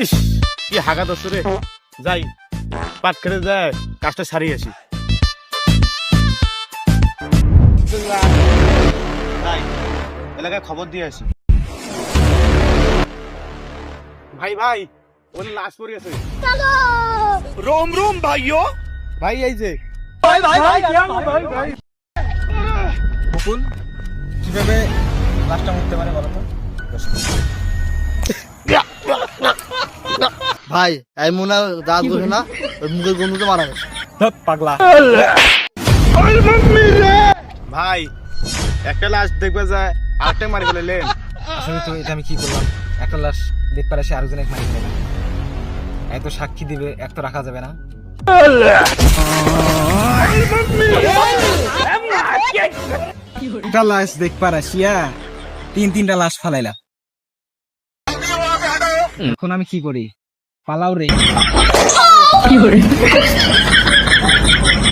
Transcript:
ইস কি হাগা দোষ রে, যাই পাট খেতে যায় কাজটা সারিয়ে আসি। যাই এলাকায় খবর দিয়ে আসি। ভাই ভাই ওখানে লাশ পড়ে গেছে। रोम रोम भाइयों। ভাই এই যে বকুল কিভাবে লাশটা মরতে পারে বলো তো? ভাই এই মনে দাঁত বসে না, ওই মুখের গন্ধতে মারা গেছে। পাগলা। ভাই একটা লাশ দেখবে যায় আরেকটা মারি ফেলেন। আসলে তো এটা আমি কি করলাম? একটা লাশ দেখতে পারে সে আরেকজনে মারি ফেলে না। এত সাক্ষী দিবে এক তো রাখা যাবে না। একটা লাশ দেখবার আসিয়া তিনটা লাশ ফালাইলা। এখন আমি কি করি? পালাও রে।